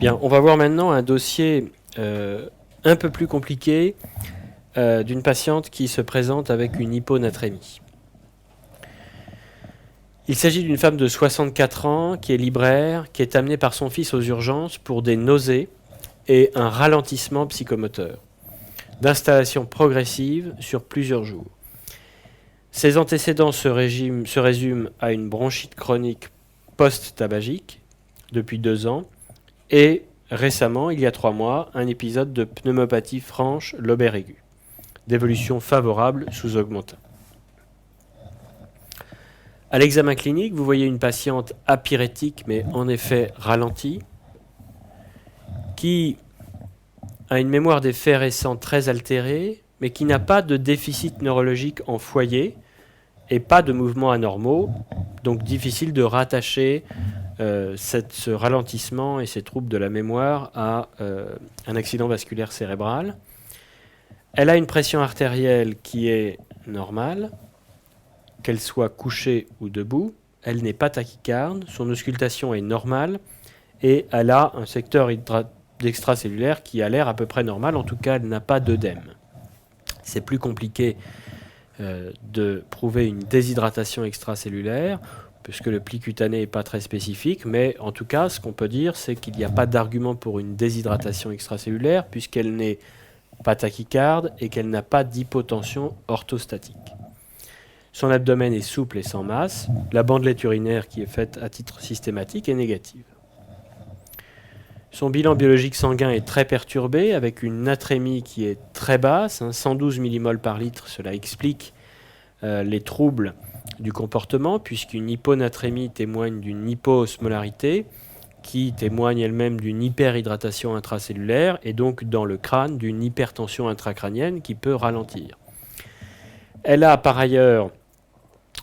Bien, on va voir maintenant un dossier un peu plus compliqué d'une patiente qui se présente avec une hyponatrémie. Il s'agit d'une femme de 64 ans qui est libraire, qui est amenée par son fils aux urgences pour des nausées et un ralentissement psychomoteur, d'installation progressive sur plusieurs jours. Ses antécédents se résument à une bronchite chronique post-tabagique depuis 2 ans et récemment, il y a 3 mois, un épisode de pneumopathie franche lobaire aiguë, d'évolution favorable sous augmentin. À l'examen clinique, vous voyez une patiente apyrétique, mais en effet ralentie, qui a une mémoire des faits récents très altérée, mais qui n'a pas de déficit neurologique en foyer et pas de mouvements anormaux, donc difficile de rattacher ce ralentissement et ces troubles de la mémoire à un accident vasculaire cérébral. Elle a une pression artérielle qui est normale, qu'elle soit couchée ou debout. Elle n'est pas tachycarde, son auscultation est normale et elle a un secteur extracellulaire qui a l'air à peu près normal, en tout cas elle n'a pas d'œdème. C'est plus compliqué de prouver une déshydratation extracellulaire, puisque le pli cutané n'est pas très spécifique, mais en tout cas, ce qu'on peut dire, c'est qu'il n'y a pas d'argument pour une déshydratation extracellulaire, puisqu'elle n'est pas tachycarde et qu'elle n'a pas d'hypotension orthostatique. Son abdomen est souple et sans masse. La bandelette urinaire qui est faite à titre systématique est négative. Son bilan biologique sanguin est très perturbé, avec une natrémie qui est très basse, 112 mmol par litre. Cela explique les troubles du comportement, puisqu'une hyponatrémie témoigne d'une hypoosmolarité, qui témoigne elle-même d'une hyperhydratation intracellulaire, et donc dans le crâne d'une hypertension intracrânienne qui peut ralentir. Elle a par ailleurs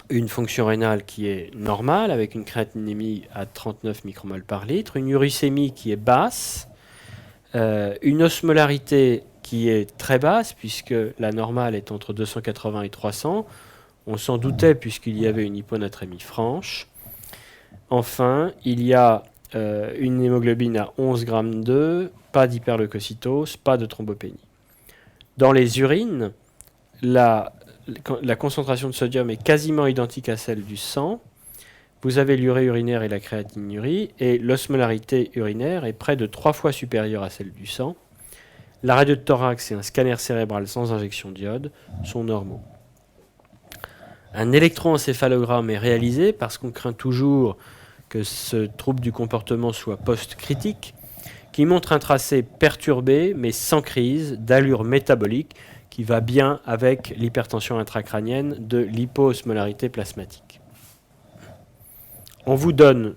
une fonction rénale qui est normale, avec une créatinémie à 39 micromoles par litre, une uricémie qui est basse, une osmolarité qui est très basse, puisque la normale est entre 280 et 300. On s'en doutait puisqu'il y avait une hyponatrémie franche. Enfin, il y a une hémoglobine à 11 g 2, pas d'hyperleucocytose, pas de thrombopénie. Dans les urines, la concentration de sodium est quasiment identique à celle du sang. Vous avez l'urée urinaire et la créatinurie, et l'osmolarité urinaire est près de 3 fois supérieure à celle du sang. La radio de thorax et un scanner cérébral sans injection d'iode sont normaux. Un électroencéphalogramme est réalisé parce qu'on craint toujours que ce trouble du comportement soit post-critique, qui montre un tracé perturbé mais sans crise d'allure métabolique qui va bien avec l'hypertension intracrânienne de l'hypoosmolarité plasmatique. On vous donne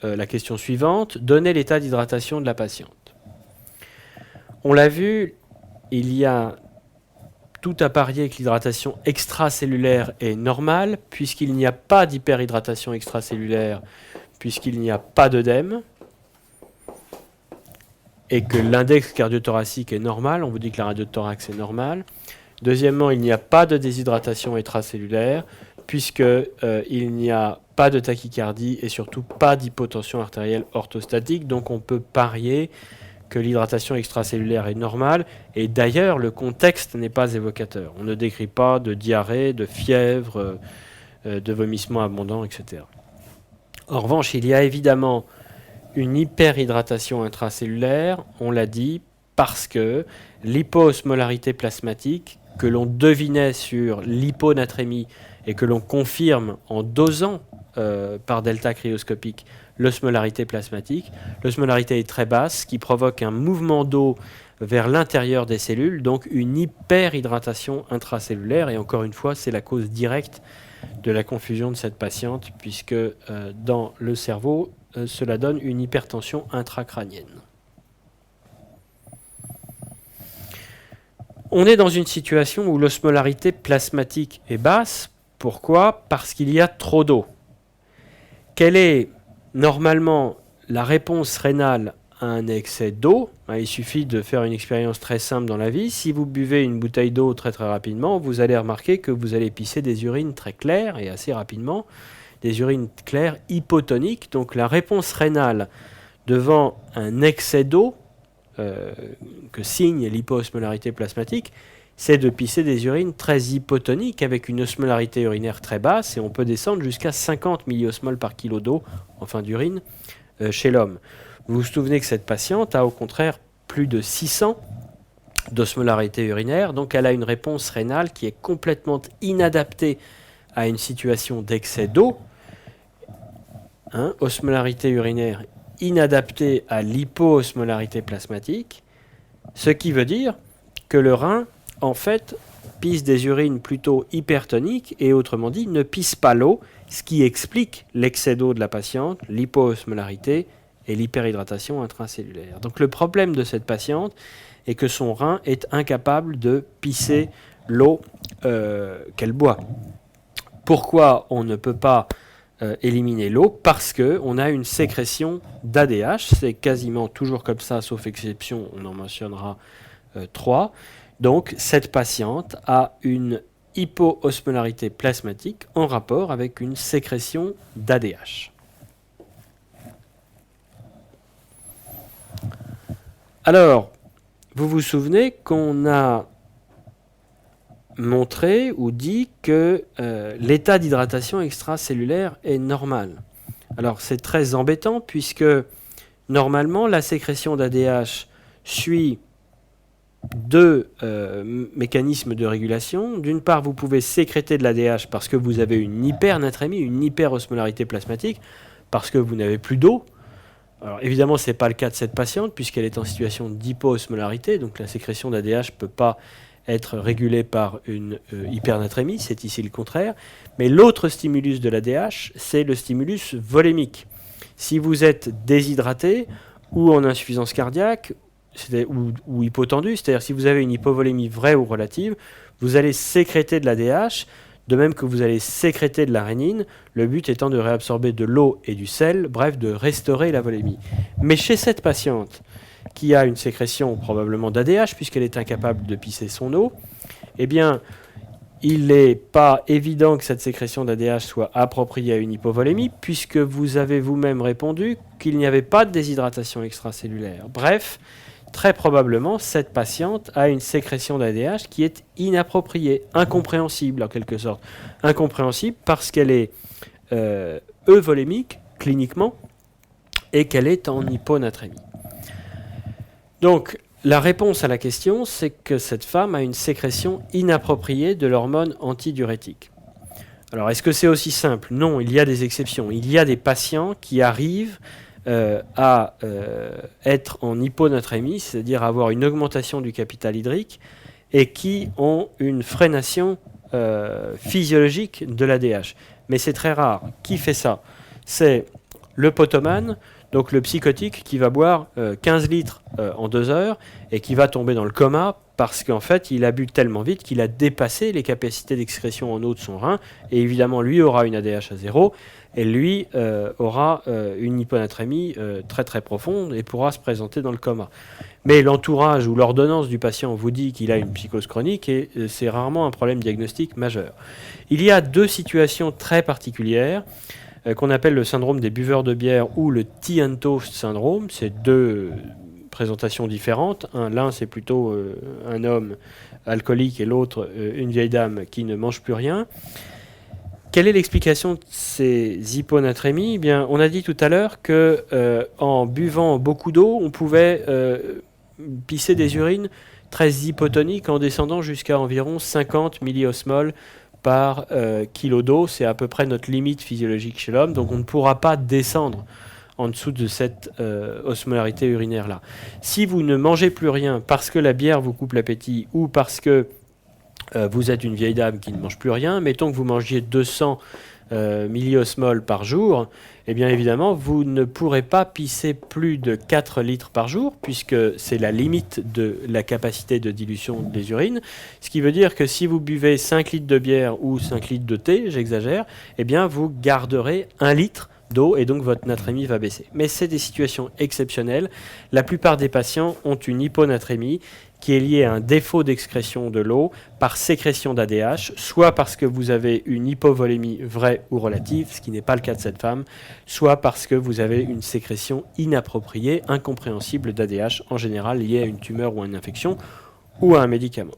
la question suivante, donnez l'état d'hydratation de la patiente. On l'a vu, il y a tout à parier que l'hydratation extracellulaire est normale, puisqu'il n'y a pas d'hyperhydratation extracellulaire, puisqu'il n'y a pas d'œdème, et que l'index cardiothoracique est normal. On vous dit que la radio de thorax est normale. Deuxièmement, il n'y a pas de déshydratation intracellulaire, puisqu'il n'y a pas de tachycardie et surtout pas d'hypotension artérielle orthostatique. Donc on peut parier que l'hydratation extracellulaire est normale, et d'ailleurs le contexte n'est pas évocateur. On ne décrit pas de diarrhée, de fièvre, de vomissements abondants, etc. En revanche, il y a évidemment une hyperhydratation intracellulaire, on l'a dit, parce que l'hypoosmolarité plasmatique, que l'on devinait sur l'hyponatrémie et que l'on confirme en dosant par delta cryoscopique l'osmolarité plasmatique. L'osmolarité est très basse, ce qui provoque un mouvement d'eau vers l'intérieur des cellules, donc une hyperhydratation intracellulaire. Et encore une fois, c'est la cause directe de la confusion de cette patiente, puisque dans le cerveau, cela donne une hypertension intracrânienne. On est dans une situation où l'osmolarité plasmatique est basse. Pourquoi ? Parce qu'il y a trop d'eau. Quelle est normalement la réponse rénale à un excès d'eau? Il suffit de faire une expérience très simple dans la vie. Si vous buvez une bouteille d'eau très très rapidement, vous allez remarquer que vous allez pisser des urines très claires et assez rapidement, des urines claires hypotoniques. Donc la réponse rénale devant un excès d'eau que signe l'hypoosmolarité plasmatique, c'est de pisser des urines très hypotoniques avec une osmolarité urinaire très basse, et on peut descendre jusqu'à 50 milliosmoles par kilo d'eau en fin d'urine chez l'homme. Vous vous souvenez que cette patiente a au contraire plus de 600 d'osmolarité urinaire, donc elle a une réponse rénale qui est complètement inadaptée à une situation d'excès d'eau. Osmolarité urinaire inadaptée à l'hypoosmolarité plasmatique, ce qui veut dire que le rein, en fait, pisse des urines plutôt hypertoniques et autrement dit, ne pisse pas l'eau, ce qui explique l'excès d'eau de la patiente, l'hypoosmolarité et l'hyperhydratation intracellulaire. Donc le problème de cette patiente est que son rein est incapable de pisser l'eau qu'elle boit. Pourquoi on ne peut pas éliminer l'eau? Parce qu'on a une sécrétion d'ADH, c'est quasiment toujours comme ça, sauf exception, on en mentionnera 3. Donc cette patiente a une hypoosmolarité plasmatique en rapport avec une sécrétion d'ADH. Alors, vous vous souvenez qu'on a montré ou dit que l'état d'hydratation extracellulaire est normal. Alors c'est très embêtant puisque normalement la sécrétion d'ADH suit deux mécanismes de régulation. D'une part, vous pouvez sécréter de l'ADH parce que vous avez une hypernatrémie, une hyperosmolarité plasmatique, parce que vous n'avez plus d'eau. Alors évidemment, ce n'est pas le cas de cette patiente puisqu'elle est en situation d'hypoosmolarité, donc la sécrétion d'ADH ne peut pas être régulée par une hypernatrémie, c'est ici le contraire. Mais l'autre stimulus de l'ADH, c'est le stimulus volémique. Si vous êtes déshydraté ou en insuffisance cardiaque ou hypotendu, c'est-à-dire si vous avez une hypovolémie vraie ou relative, vous allez sécréter de l'ADH, de même que vous allez sécréter de la rénine, le but étant de réabsorber de l'eau et du sel, bref, de restaurer la volémie. Mais chez cette patiente, qui a une sécrétion probablement d'ADH, puisqu'elle est incapable de pisser son eau, eh bien, il n'est pas évident que cette sécrétion d'ADH soit appropriée à une hypovolémie, puisque vous avez vous-même répondu qu'il n'y avait pas de déshydratation extracellulaire. Bref, très probablement, cette patiente a une sécrétion d'ADH qui est inappropriée, incompréhensible en quelque sorte. Incompréhensible parce qu'elle est euvolémique, cliniquement, et qu'elle est en hyponatrémie. Donc, la réponse à la question, c'est que cette femme a une sécrétion inappropriée de l'hormone antidiurétique. Alors, est-ce que c'est aussi simple? Non, il y a des exceptions. Il y a des patients qui arrivent à être en hyponatrémie, c'est-à-dire avoir une augmentation du capital hydrique, et qui ont une freination physiologique de l'ADH. Mais c'est très rare. Qui fait ça? C'est le potomane, donc le psychotique qui va boire 15 litres en 2 heures et qui va tomber dans le coma parce qu'en fait il a bu tellement vite qu'il a dépassé les capacités d'excrétion en eau de son rein, et évidemment lui aura une ADH à 0 et lui aura une hyponatrémie très très profonde et pourra se présenter dans le coma. Mais l'entourage ou l'ordonnance du patient vous dit qu'il a une psychose chronique et c'est rarement un problème diagnostique majeur. Il y a deux situations très particulières qu'on appelle le syndrome des buveurs de bière ou le tea and toast syndrome. C'est deux présentations différentes. L'un, c'est plutôt un homme alcoolique et l'autre, une vieille dame qui ne mange plus rien. Quelle est l'explication de ces hyponatrémies? Eh bien, on a dit tout à l'heure qu'en buvant beaucoup d'eau, on pouvait pisser des urines très hypotoniques en descendant jusqu'à environ 50 milliosmoles par kilo d'eau. C'est à peu près notre limite physiologique chez l'homme, donc on ne pourra pas descendre en dessous de cette osmolarité urinaire-là. Si vous ne mangez plus rien parce que la bière vous coupe l'appétit ou parce que vous êtes une vieille dame qui ne mange plus rien, mettons que vous mangiez 200 milliosmoles par jour, eh bien évidemment, vous ne pourrez pas pisser plus de 4 litres par jour, puisque c'est la limite de la capacité de dilution des urines, ce qui veut dire que si vous buvez 5 litres de bière ou 5 litres de thé, j'exagère, eh bien vous garderez 1 litre d'eau et donc votre natrémie va baisser. Mais c'est des situations exceptionnelles. La plupart des patients ont une hyponatrémie qui est liée à un défaut d'excrétion de l'eau par sécrétion d'ADH, soit parce que vous avez une hypovolémie vraie ou relative, ce qui n'est pas le cas de cette femme, soit parce que vous avez une sécrétion inappropriée, incompréhensible d'ADH, en général liée à une tumeur ou à une infection ou à un médicament.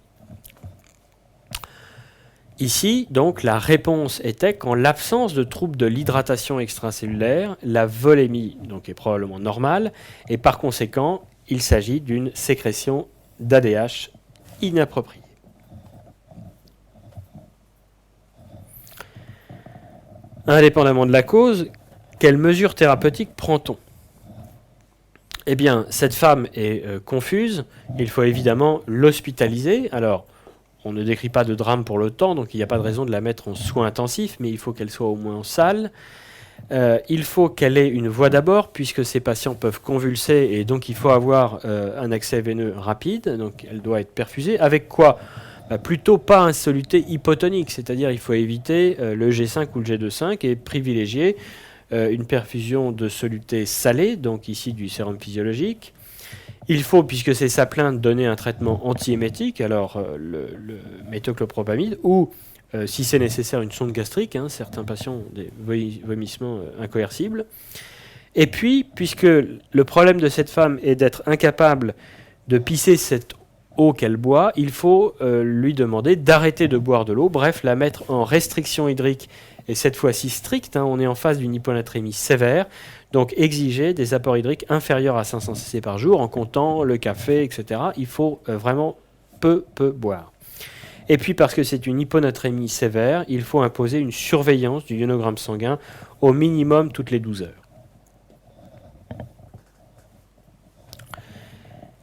Ici, donc, la réponse était qu'en l'absence de troubles de l'hydratation extracellulaire, la volémie donc, est probablement normale, et par conséquent, il s'agit d'une sécrétion d'ADH inappropriée. Indépendamment de la cause, quelles mesures thérapeutiques prend-on? Eh bien, cette femme est confuse, il faut évidemment l'hospitaliser. Alors, on ne décrit pas de drame pour le temps, donc il n'y a pas de raison de la mettre en soins intensifs, mais il faut qu'elle soit au moins en salle. Il faut qu'elle ait une voie d'abord, puisque ces patients peuvent convulser, et donc il faut avoir un accès veineux rapide, donc elle doit être perfusée. Avec quoi? Plutôt pas un soluté hypotonique, c'est-à-dire il faut éviter le G5 ou le G2,5 et privilégier une perfusion de soluté salé, donc ici du sérum physiologique. Il faut, puisque c'est sa plainte, donner un traitement antiémétique, alors le métoclopropamide, ou si c'est nécessaire, une sonde gastrique. Certains patients ont des vomissements incoercibles. Et puis, puisque le problème de cette femme est d'être incapable de pisser cette eau qu'elle boit, il faut lui demander d'arrêter de boire de l'eau, bref, la mettre en restriction hydrique, et cette fois-ci stricte. On est en face d'une hyponatrémie sévère, donc exiger des apports hydriques inférieurs à 500 cc par jour, en comptant le café, etc. Il faut vraiment peu boire. Et puis parce que c'est une hyponatrémie sévère, il faut imposer une surveillance du ionogramme sanguin au minimum toutes les 12 heures.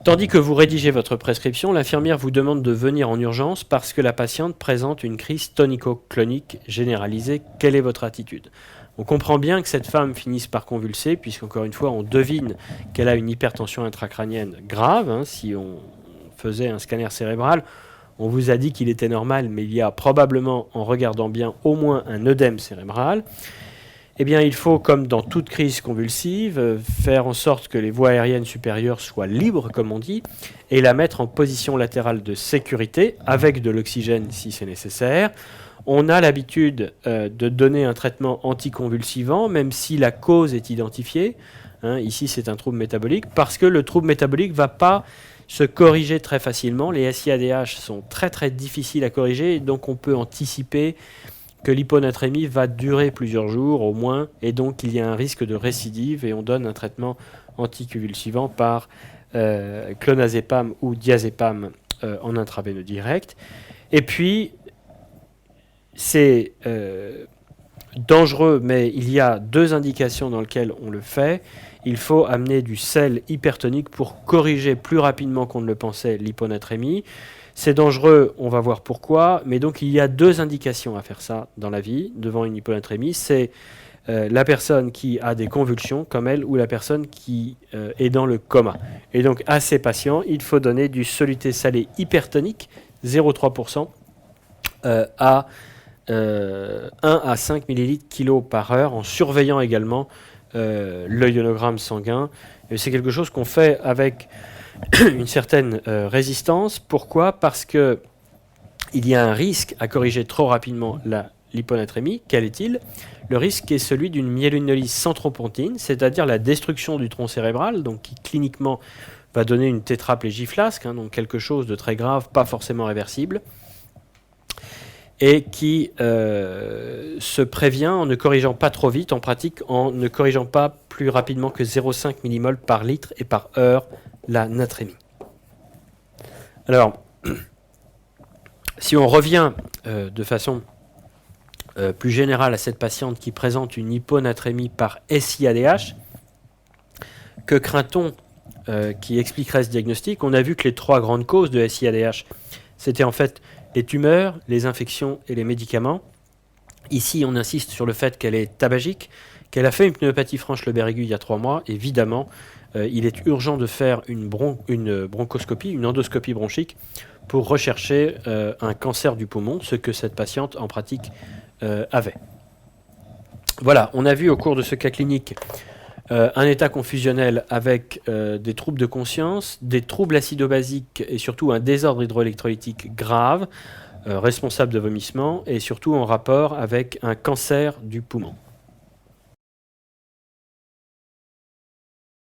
Tandis que vous rédigez votre prescription, l'infirmière vous demande de venir en urgence parce que la patiente présente une crise tonico-clonique généralisée. Quelle est votre attitude? On comprend bien que cette femme finisse par convulser, puisqu'encore une fois, on devine qu'elle a une hypertension intracrânienne grave. Si on faisait un scanner cérébral, on vous a dit qu'il était normal, mais il y a probablement, en regardant bien, au moins un œdème cérébral. Eh bien, il faut, comme dans toute crise convulsive, faire en sorte que les voies aériennes supérieures soient libres, comme on dit, et la mettre en position latérale de sécurité, avec de l'oxygène si c'est nécessaire. On a l'habitude de donner un traitement anticonvulsivant, même si la cause est identifiée. Ici, c'est un trouble métabolique, parce que le trouble métabolique ne va pas se corriger très facilement. Les SIADH sont très très difficiles à corriger, donc on peut anticiper que l'hyponatrémie va durer plusieurs jours au moins, et donc il y a un risque de récidive, et on donne un traitement anticonvulsivant par clonazepam ou diazépam en intraveineux direct. Et puis, c'est dangereux, mais il y a deux indications dans lesquelles on le fait. Il faut amener du sel hypertonique pour corriger plus rapidement qu'on ne le pensait l'hyponatrémie. C'est dangereux, on va voir pourquoi, mais donc il y a deux indications à faire ça dans la vie, devant une hyponatrémie. C'est la personne qui a des convulsions, comme elle, ou la personne qui est dans le coma. Et donc à ces patients, il faut donner du soluté salé hypertonique, 0,3%, à 1 à 5 ml kg par heure, en surveillant également le ionogramme sanguin. Et c'est quelque chose qu'on fait avec une certaine résistance. Pourquoi? Parce que il y a un risque à corriger trop rapidement l'hyponatrémie. Quel est-il? Le risque est celui d'une myélinolyse sans tropontine, c'est-à-dire la destruction du tronc cérébral, donc qui cliniquement va donner une tétraplégie flasque, donc quelque chose de très grave, pas forcément réversible, et qui se prévient en ne corrigeant pas trop vite, en pratique en ne corrigeant pas plus rapidement que 0,5 mmol par litre et par heure la natrémie. Alors, si on revient de façon plus générale à cette patiente qui présente une hyponatrémie par SIADH, que craint-on qui expliquerait ce diagnostic? On a vu que les trois grandes causes de SIADH, c'était en fait les tumeurs, les infections et les médicaments. Ici, on insiste sur le fait qu'elle est tabagique, qu'elle a fait une pneumopathie franche Lebert aiguë il y a 3 mois. Évidemment, il est urgent de faire une bronchoscopie, une endoscopie bronchique, pour rechercher un cancer du poumon, ce que cette patiente en pratique avait. Voilà, on a vu au cours de ce cas clinique un état confusionnel avec des troubles de conscience, des troubles acido-basiques et surtout un désordre hydroélectrolytique grave, responsable de vomissement et surtout en rapport avec un cancer du poumon.